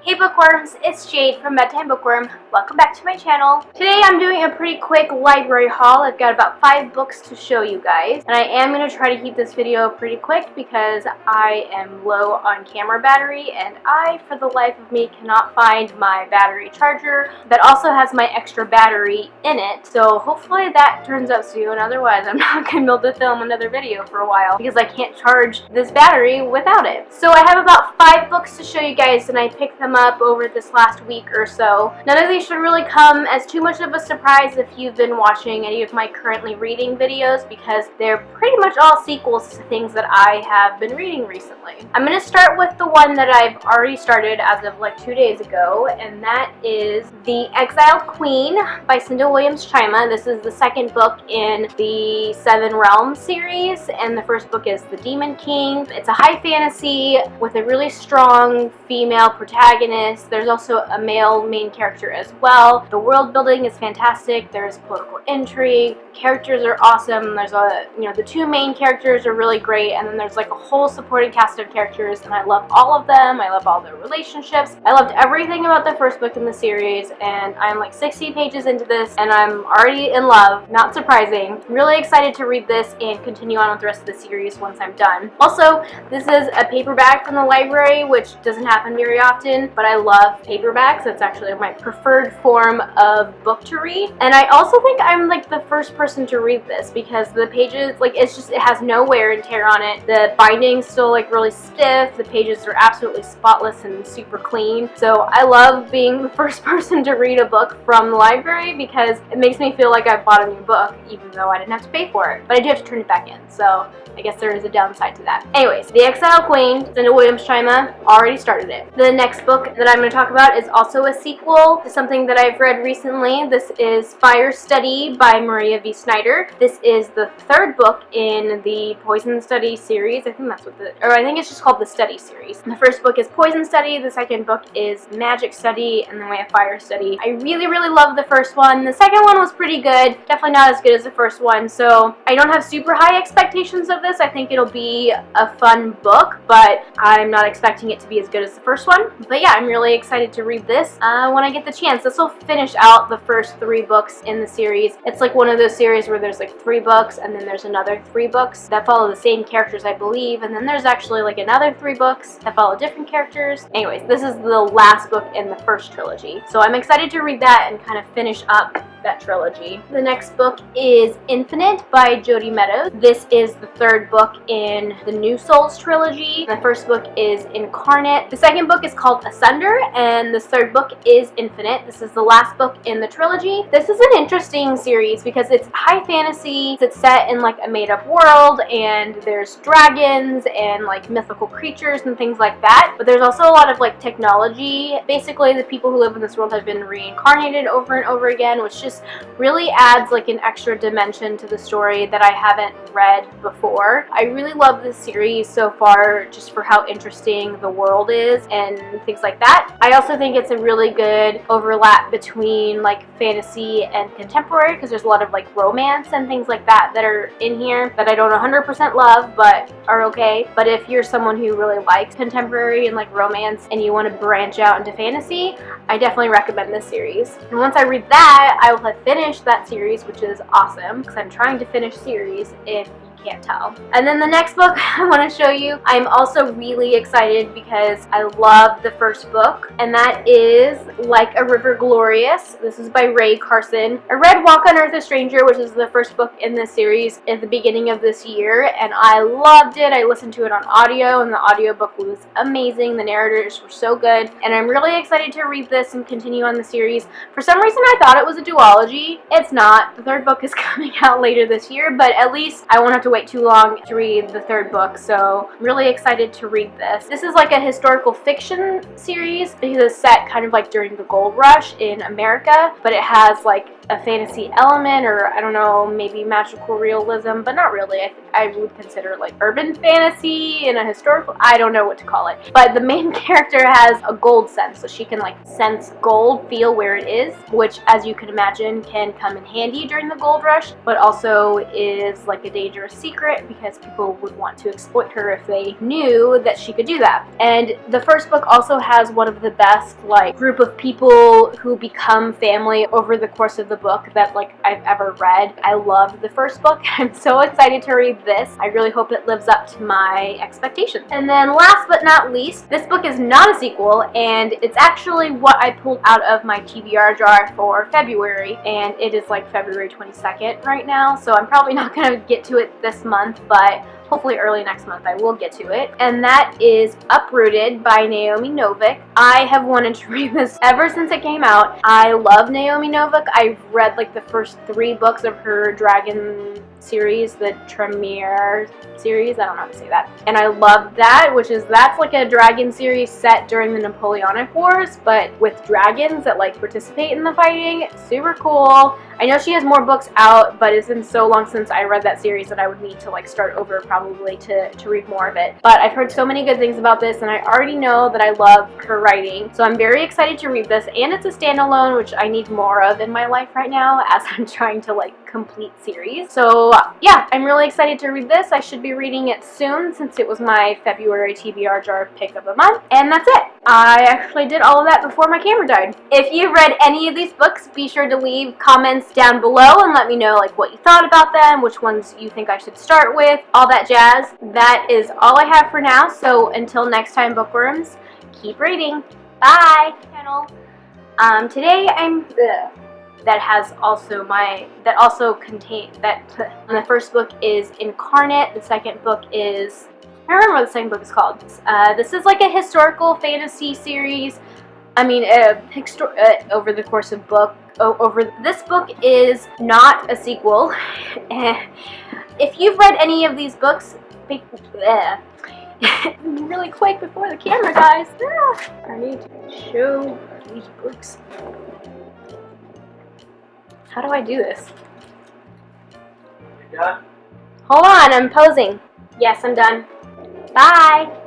Hey Bookworms, it's Jade from Bedtime Bookworm. Welcome back to my channel. Today I'm doing a pretty quick library haul. I've got about 5 books to show you guys. And I am going to try to keep this video pretty quick because I am low on camera battery and I, for the life of me, cannot find my battery charger that also has my extra battery in it. So hopefully that turns out soon, otherwise I'm not going to be able to film another video for a while because I can't charge this battery without it. So I have about 5 books to show you guys and I picked them up over this last week or so. None of these should really come as too much of a surprise if you've been watching any of my currently reading videos because they're pretty much all sequels to things that I have been reading recently. I'm going to start with the one that I've already started as of like 2 days ago, and that is The Exiled Queen by Cinda Chima. This is the second book in the Seven Realms series, and the first book is The Demon King. It's a high fantasy with a really strong female protagonist. There's also a male main character as well. The world building is fantastic. There's political intrigue. Characters are awesome. There's the 2 main characters are really great, and then there's like a whole supporting cast of characters, and I love all of them. I love all their relationships. I loved everything about the first book in the series, and I'm like 60 pages into this, and I'm already in love. Not surprising. I'm really excited to read this and continue on with the rest of the series once I'm done. Also, this is a paperback from the library, which doesn't happen very often, but I love paperbacks. It's actually my preferred form of book to read. And I also think I'm like the first person to read this because the pages, like it has no wear and tear on it. The binding's still like really stiff. The pages are absolutely spotless and super clean. So I love being the first person to read a book from the library because it makes me feel like I've bought a new book even though I didn't have to pay for it. But I do have to turn it back in. So I guess there is a downside to that. Anyways, The Exiled Queen, Cinda Chima, already started it. The next book that I'm going to talk about is also a sequel to something that I've read recently. This is Fire Study by Maria V. Snyder. This is the 3rd book in the Poison Study series. I think that's what I think it's just called the Study series. The first book is Poison Study, the second book is Magic Study, and then we have Fire Study. I really, really love the first one. The second one was pretty good. Definitely not as good as the first one, so I don't have super high expectations of this. I think it'll be a fun book, but I'm not expecting it to be as good as the first one. But yeah, I'm really excited to read this when I get the chance. This will finish out the first 3 books in the series. It's like one of those series where there's like 3 books and then there's another 3 books that follow the same characters, I believe, and then there's actually like another 3 books that follow different characters. Anyways, this is the last book in the first trilogy. So I'm excited to read that and kind of finish up that trilogy. The next book is Infinite by Jodi Meadows. This is the 3rd book in the New Souls trilogy. The first book is Incarnate. The second book is called Asunder, and this 3rd book is Infinite. This is the last book in the trilogy. This is an interesting series because it's high fantasy. It's set in like a made-up world, and there's dragons and like mythical creatures and things like that. But there's also a lot of like technology. Basically, the people who live in this world have been reincarnated over and over again, which just really adds like an extra dimension to the story that I haven't read before. I really love this series so far just for how interesting the world is and things like that. I also think it's a really good overlap between like fantasy and contemporary because there's a lot of like romance and things like that that are in here that I don't 100% love but are okay. But if you're someone who really likes contemporary and like romance and you want to branch out into fantasy, I definitely recommend this series. And once I read that, I will have finished that series, which is awesome because I'm trying to finish series if you can't tell. And then the next book I want to show you, I'm also really excited because I love the first book, and that is Like a River Glorious. This is by Carson. I read Walk on Earth a Stranger, which is the first book in this series at the beginning of this year, and I loved it. I listened to it on audio, and the audiobook was amazing. The narrators were so good, and I'm really excited to read this and continue on the series. For some reason, I thought it was a duology. It's not. The 3rd book is coming out later this year, but at least I won't have to wait too long to read the 3rd book, so I'm really excited to read this. This is like a historical fiction series because it's set kind of like during the gold rush in America, but it has like a fantasy element, or I don't know, maybe magical realism, but not really. I would consider like urban fantasy and a historical, I don't know what to call it. But the main character has a gold sense, so she can like sense gold, feel where it is, which as you can imagine can come in handy during the gold rush, but also is like a dangerous secret because people would want to exploit her if they knew that she could do that. And the first book also has one of the best like group of people who become family over the course of the book that like I've ever read. I loved the first book. I'm so excited to read this. I really hope it lives up to my expectations. And then last but not least, this book is not a sequel, and it's actually what I pulled out of my TBR jar for February, and it is like February 22nd right now, so I'm probably not going to get to it this month, but hopefully early next month I will get to it. And that is Uprooted by Naomi Novik. I have wanted to read this ever since it came out. I love Naomi Novik. I've read like the first 3 books of her dragon series, the Tremere series, I don't know how to say that. And I love that, that's like a dragon series set during the Napoleonic Wars, but with dragons that like participate in the fighting. Super cool. I know she has more books out, but it's been so long since I read that series that I would need to like start over probably to read more of it. But I've heard so many good things about this, and I already know that I love her writing, so I'm very excited to read this. And it's a standalone, which I need more of in my life right now as I'm trying to like complete series. So yeah, I'm really excited to read this. I should be reading it soon since it was my February TBR jar pick of the month. And that's it. I actually did all of that before my camera died. If you've read any of these books, be sure to leave comments down below and let me know like what you thought about them, which ones you think I should start with, all that jazz. That is all I have for now, so until next time, bookworms, keep reading. Bye! Channel. Today I'm the first book is Incarnate, the second book is, I don't remember what the second book is called. This is like a historical fantasy series. I mean, over the course of this book is not a sequel. If you've read any of these books, really quick before the camera dies. I need to show these books. How do I do this? You done? Hold on, I'm posing. Yes, I'm done. Bye!